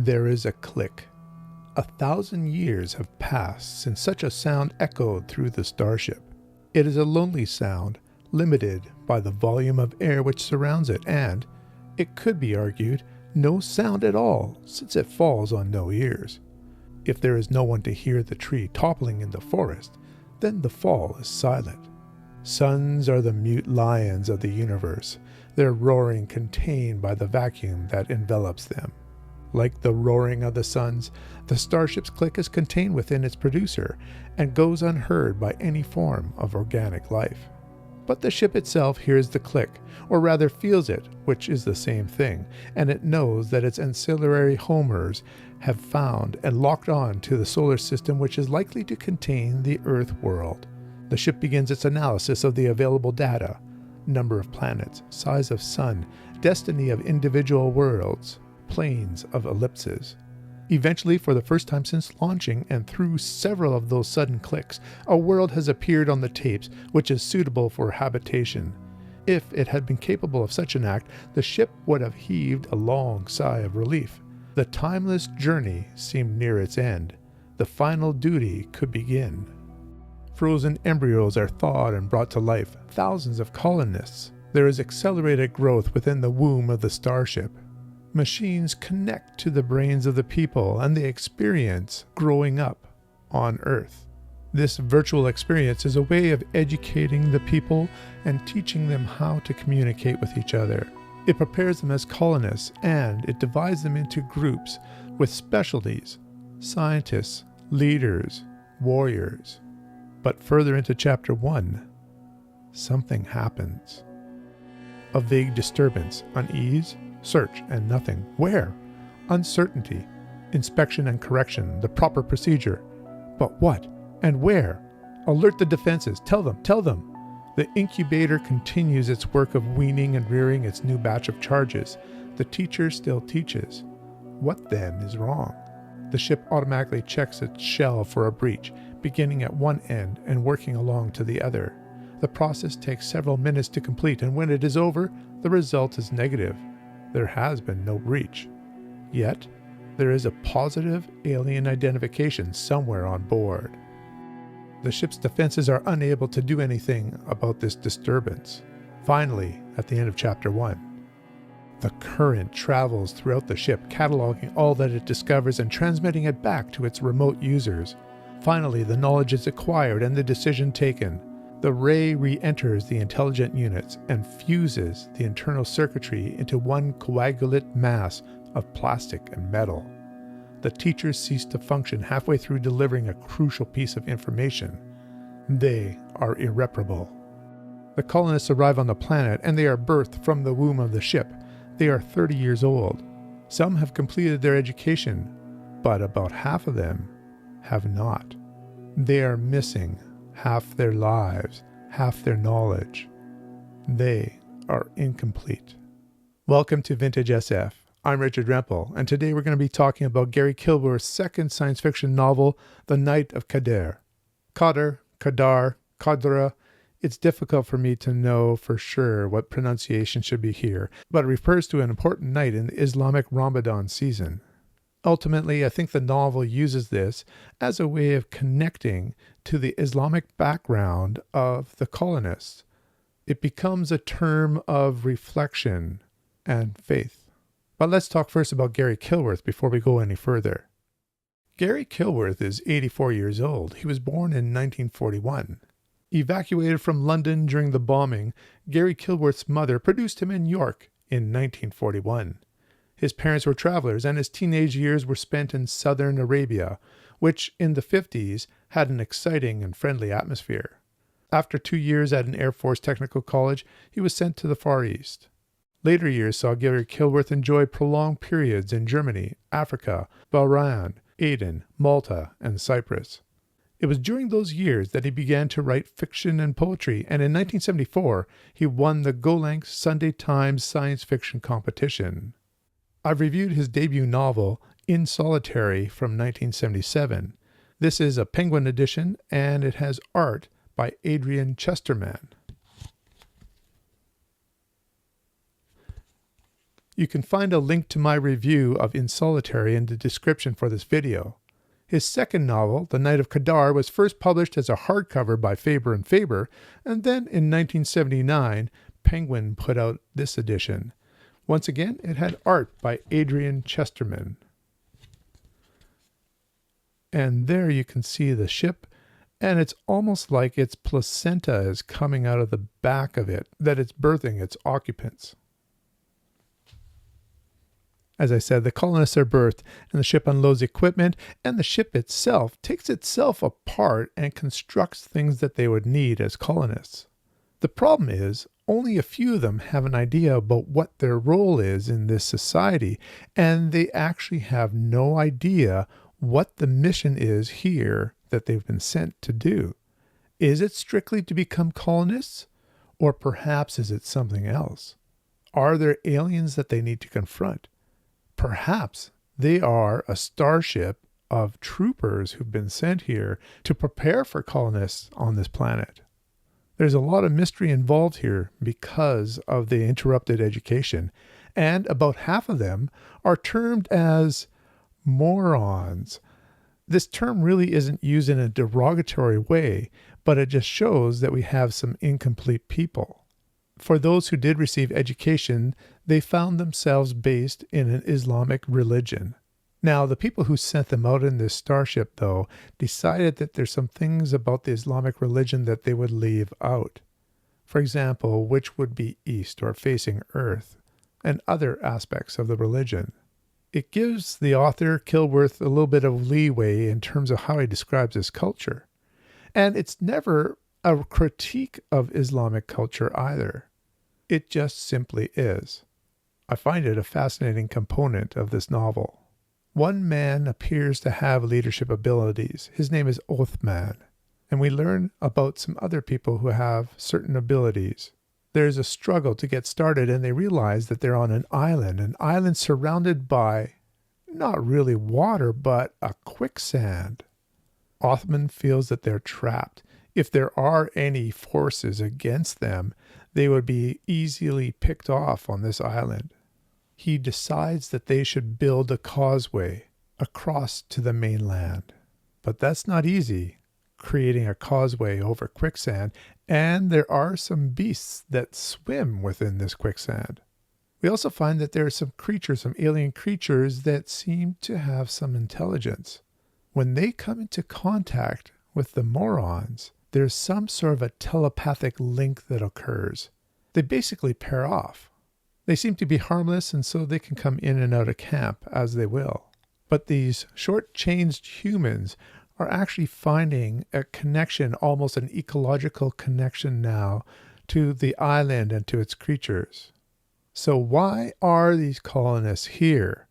There is a click. 1,000 years have passed since such a sound echoed through the starship. It is a lonely sound, limited by the volume of air which surrounds it, and, it could be argued, no sound at all, since it falls on no ears. If there is no one to hear the tree toppling in the forest, then the fall is silent. Suns are the mute lions of the universe, their roaring contained by the vacuum that envelops them. Like the roaring of the suns, the starship's click is contained within its producer and goes unheard by any form of organic life. But the ship itself hears the click, or rather feels it, which is the same thing, and it knows that its ancillary homers have found and locked on to the solar system which is likely to contain the Earth world. The ship begins its analysis of the available data: number of planets, size of sun, destiny of individual worlds, planes of ellipses. Eventually, for the first time since launching and through several of those sudden clicks, a world has appeared on the tapes which is suitable for habitation. If it had been capable of such an act, the ship would have heaved a long sigh of relief. The timeless journey seemed near its end. The final duty could begin. Frozen embryos are thawed and brought to life, thousands of colonists. There is accelerated growth within the womb of the starship. Machines connect to the brains of the people and they experience growing up on Earth. This virtual experience is a way of educating the people and teaching them how to communicate with each other. It prepares them as colonists and it divides them into groups with specialties: scientists, leaders, warriors. But further into Chapter 1, something happens. A vague disturbance, unease, search and nothing. Where? Uncertainty. Inspection and correction, the proper procedure. But what? And where? Alert the defenses. Tell them. The incubator continues its work of weaning and rearing its new batch of charges. The teacher still teaches. What then is wrong? The ship automatically checks its shell for a breach, beginning at one end and working along to the other. The process takes several minutes to complete, and when it is over, the result is negative. There has been no breach. Yet, there is a positive alien identification somewhere on board. The ship's defenses are unable to do anything about this disturbance. Finally, at the end of Chapter 1, the current travels throughout the ship, cataloging all that it discovers and transmitting it back to its remote users. Finally, the knowledge is acquired and the decision taken. The ray re-enters the intelligent units and fuses the internal circuitry into one coagulate mass of plastic and metal. The teachers cease to function halfway through delivering a crucial piece of information. They are irreparable. The colonists arrive on the planet and they are birthed from the womb of the ship. They are 30 years old. Some have completed their education, but about half of them have not. They are missing half their lives, half their knowledge. They are incomplete. Welcome to Vintage SF. I'm Richard Rempel, and today we're going to be talking about Garry Kilworth's second science fiction novel, The Night of Kadar. Kadar, it's difficult for me to know for sure what pronunciation should be here, but it refers to an important night in the Islamic Ramadan season. Ultimately, I think the novel uses this as a way of connecting to the Islamic background of the colonists. It becomes a term of reflection and faith. But let's talk first about Garry Kilworth before we go any further. Garry Kilworth is 84 years old. He was born in 1941. Evacuated from London during the bombing, Garry Kilworth's mother produced him in York in 1941. His parents were travelers, and his teenage years were spent in southern Arabia, which in the 50s had an exciting and friendly atmosphere. After 2 years at an Air Force technical college, he was sent to the Far East. Later years saw Garry Kilworth enjoy prolonged periods in Germany, Africa, Bahrain, Aden, Malta, and Cyprus. It was during those years that he began to write fiction and poetry, and in 1974, he won the Golang Sunday Times Science Fiction Competition. I've reviewed his debut novel, In Solitary, from 1977. This is a Penguin edition, and it has art by Adrian Chesterman. You can find a link to my review of In Solitary in the description for this video. His second novel, The Night of Kadar, was first published as a hardcover by Faber and Faber, and then in 1979, Penguin put out this edition. Once again, it had art by Adrian Chesterman. And there you can see the ship, and it's almost like its placenta is coming out of the back of it, that it's birthing its occupants. As I said, the colonists are birthed, and the ship unloads equipment, and the ship itself takes itself apart and constructs things that they would need as colonists. The problem is, only a few of them have an idea about what their role is in this society, and they actually have no idea what the mission is here that they've been sent to do. Is it strictly to become colonists? Or perhaps is it something else? Are there aliens that they need to confront? Perhaps they are a starship of troopers who've been sent here to prepare for colonists on this planet. There's a lot of mystery involved here because of the interrupted education, and about half of them are termed as morons. This term really isn't used in a derogatory way, but it just shows that we have some incomplete people. For those who did receive education, they found themselves based in an Islamic religion. Now, the people who sent them out in this starship, though, decided that there's some things about the Islamic religion that they would leave out. For example, which would be east or facing earth, and other aspects of the religion. It gives the author, Kilworth, a little bit of leeway in terms of how he describes his culture. And it's never a critique of Islamic culture either. It just simply is. I find it a fascinating component of this novel. One man appears to have leadership abilities. His name is Othman. And we learn about some other people who have certain abilities. There's a struggle to get started, and they realize that they're on an island surrounded by not really water, but a quicksand. Othman feels that they're trapped. If there are any forces against them, they would be easily picked off on this island. He decides that they should build a causeway across to the mainland. But that's not easy, creating a causeway over quicksand, and there are some beasts that swim within this quicksand. We also find that there are some creatures, some alien creatures that seem to have some intelligence. When they come into contact with the morons, there's some sort of a telepathic link that occurs. They basically pair off. They seem to be harmless, and so they can come in and out of camp as they will. But these short-changed humans are actually finding a connection, almost an ecological connection now, to the island and to its creatures. So why are these colonists here?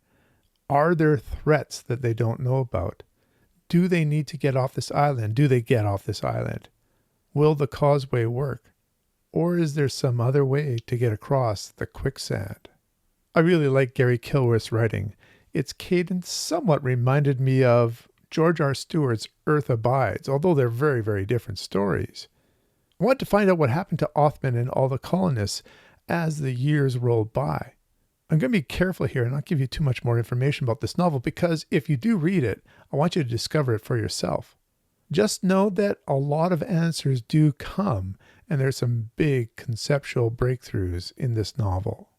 Are there threats that they don't know about? Do they need to get off this island? Do they get off this island? Will the causeway work? Or is there some other way to get across the quicksand? I really like Garry Kilworth's writing. Its cadence somewhat reminded me of George R. Stewart's Earth Abides, although they're very, very different stories. I wanted to find out what happened to Othman and all the colonists as the years rolled by. I'm going to be careful here and not give you too much more information about this novel, because if you do read it, I want you to discover it for yourself. Just know that a lot of answers do come, and there's some big conceptual breakthroughs in this novel.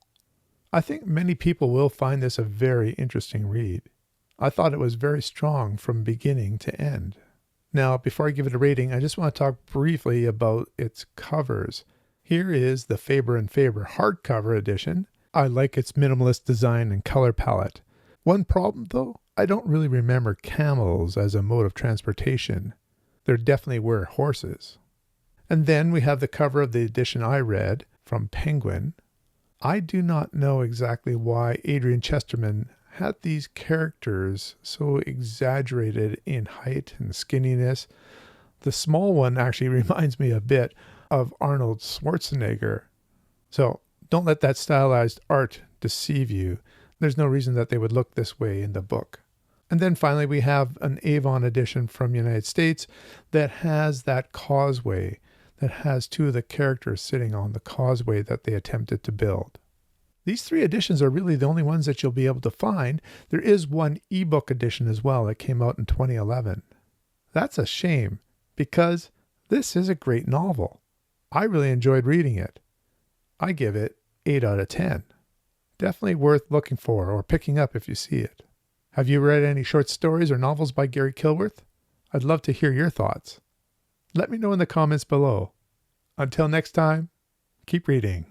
I think many people will find this a very interesting read. I thought it was very strong from beginning to end. Now, before I give it a rating, I just want to talk briefly about its covers. Here is the Faber and Faber hardcover edition. I like its minimalist design and color palette. One problem, though, I don't really remember camels as a mode of transportation. There definitely were horses. And then we have the cover of the edition I read from Penguin. I do not know exactly why Adrian Chesterman had these characters so exaggerated in height and skinniness. The small one actually reminds me a bit of Arnold Schwarzenegger. So don't let that stylized art deceive you. There's no reason that they would look this way in the book. And then finally, we have an Avon edition from the United States that has that causeway, that has two of the characters sitting on the causeway that they attempted to build. These 3 editions are really the only ones that you'll be able to find. There is one ebook edition as well that came out in 2011. That's a shame, because this is a great novel. I really enjoyed reading it. I give it 8 out of 10. Definitely worth looking for or picking up if you see it. Have you read any short stories or novels by Garry Kilworth? I'd love to hear your thoughts. Let me know in the comments below. Until next time, keep reading.